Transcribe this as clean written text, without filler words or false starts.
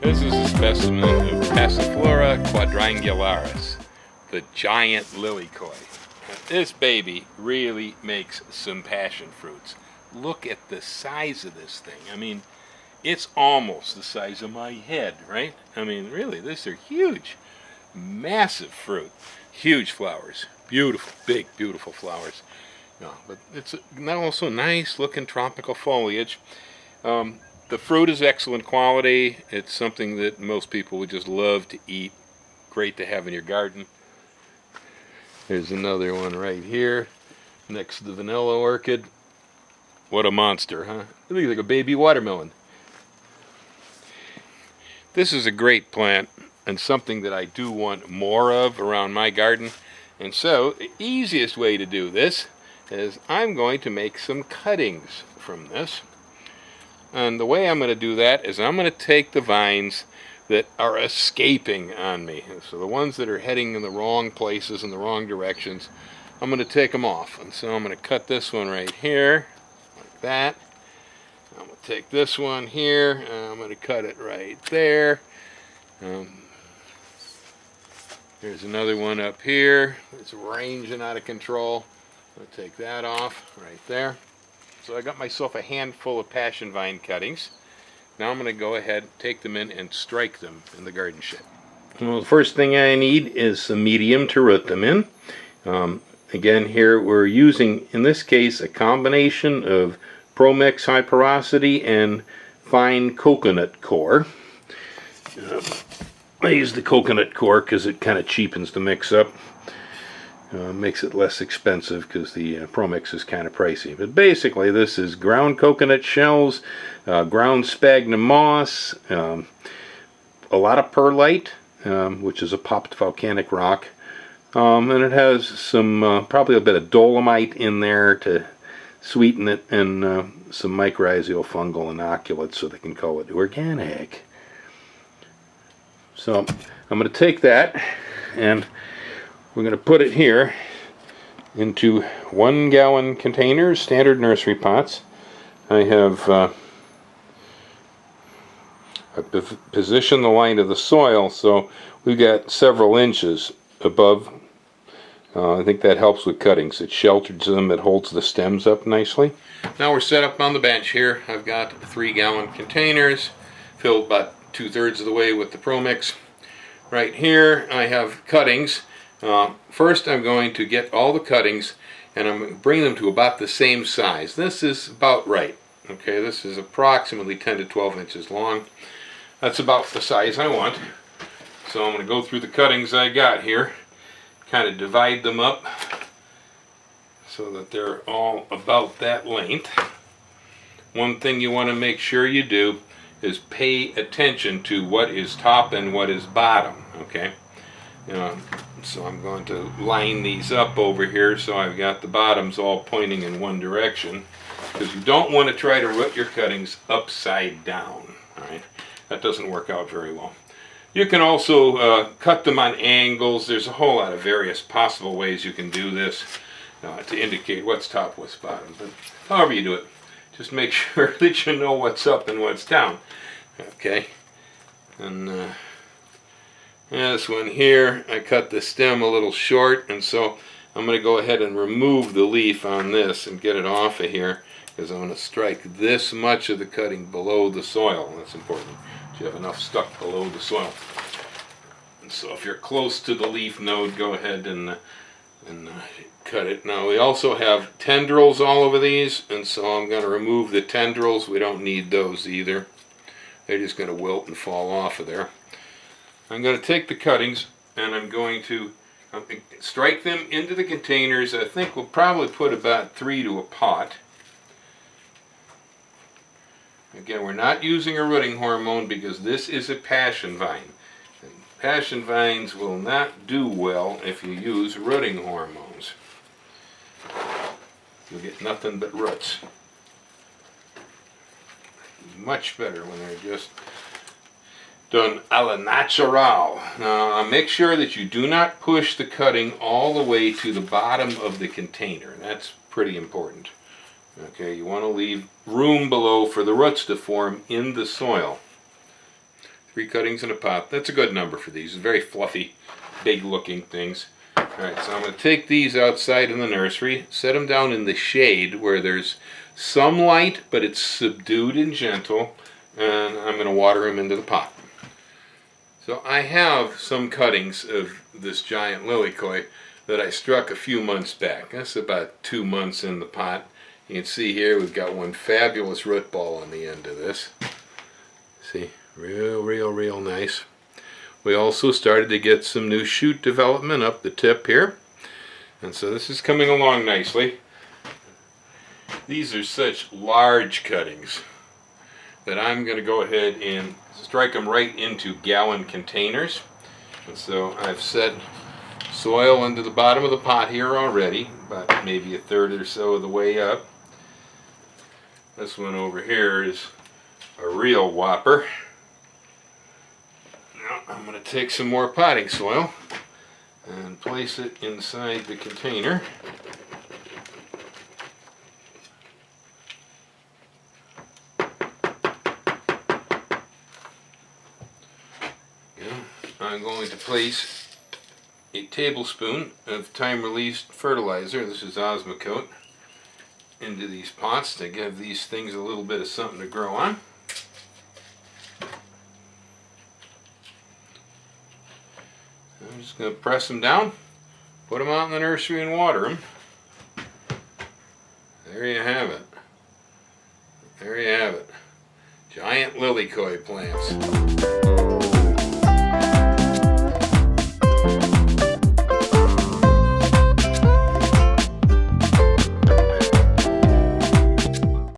This is a specimen of Passiflora quadrangularis, the giant lilikoi. This baby really makes some passion fruits. Look at the size of this thing. I mean, it's almost the size of my head, right? I mean, really, these are huge. Massive fruit. Huge flowers. Beautiful, big, beautiful flowers. No, but it's also nice looking tropical foliage. The fruit is excellent quality. It's something that most people would just love to eat. Great to have in your garden. There's another one right here next to the vanilla orchid. What a monster, huh? It looks like a baby watermelon. This is a great plant and something that I do want more of around my garden. And so the easiest way to do this is I'm going to make some cuttings from this. And the way I'm going to do that is I'm going to take the vines that are escaping on me. So the ones that are heading in the wrong places, in the wrong directions, I'm going to take them off. And so I'm going to cut this one right here, like that. I'm going to take this one here, and I'm going to cut it right there. There's another one up here. It's ranging out of control. I'm going to take that off right there. So I got myself a handful of passion vine cuttings. Now I'm going to go ahead, take them in, and strike them in the garden shed. Well, the first thing I need is some medium to root them in. Again, here we're using, in this case, a combination of Pro-Mix high porosity and fine coconut coir. I use the coconut coir because it kind of cheapens the mix up. Makes it less expensive because the Pro-Mix is kind of pricey. But basically this is ground coconut shells, ground sphagnum moss, a lot of perlite, which is a popped volcanic rock, and it has some, probably a bit of dolomite in there to sweeten it, and some mycorrhizal fungal inoculates so they can call it organic. So I'm going to take that and we're going to put it here into 1 gallon containers, standard nursery pots. I have positioned the line of the soil so we've got several inches above. I think that helps with cuttings. It shelters them, it holds the stems up nicely. Now we're set up on the bench here. I've got 3 gallon containers filled about 2/3 of the way with the Pro-Mix. Right here I have cuttings. First I'm going to get all the cuttings and I'm going to bring them to about the same size. This is about right. Okay, this is approximately 10 to 12 inches long. That's about the size I want. So I'm going to go through the cuttings I got here, kind of divide them up so that they're all about that length. One thing you want to make sure you do is pay attention to what is top and what is bottom, okay? So I'm going to line these up over here so I've got the bottoms all pointing in one direction, because you don't want to try to root your cuttings upside down, alright? That doesn't work out very well. You can also cut them on angles. There's a whole lot of various possible ways you can do this to indicate what's top, what's bottom. But however you do it, just make sure that you know what's up and what's down. Okay, and this one here, I cut the stem a little short, and so I'm going to go ahead and remove the leaf on this and get it off of here, because I'm going to strike this much of the cutting below the soil. That's important. You have enough stuck below the soil. And so if you're close to the leaf node, go ahead and cut it. Now we also have tendrils all over these, and so I'm going to remove the tendrils. We don't need those either. They're just going to wilt and fall off of there. I'm going to take the cuttings and I'm going to strike them into the containers. I think we'll probably put about 3 to a pot. Again, we're not using a rooting hormone because this is a passion vine. And passion vines will not do well if you use rooting hormones. You'll get nothing but roots. Much better when they're just done a la natural. Now make sure that you do not push the cutting all the way to the bottom of the container. That's pretty important. Okay, you want to leave room below for the roots to form in the soil. 3 cuttings in a pot. That's a good number for these. Very fluffy, big looking things. Alright, so I'm going to take these outside in the nursery, set them down in the shade where there's some light, but it's subdued and gentle, and I'm going to water them into the pot. So I have some cuttings of this giant Lilikoi that I struck a few months back. That's about 2 months in the pot. You can see here we've got one fabulous root ball on the end of this. See, real nice. We also started to get some new shoot development up the tip here. And so this is coming along nicely. These are such large cuttings that I'm going to go ahead and strike them right into gallon containers. And so I've set soil into the bottom of the pot here already, about maybe a third or so of the way up. This one over here is a real whopper. Now I'm going to take some more potting soil and place it inside the container. I'm going to place a tablespoon of time-released fertilizer, this is Osmocote, into these pots to give these things a little bit of something to grow on. I'm just going to press them down, put them out in the nursery and water them. There you have it. There you have it. Giant Lilikoi plants.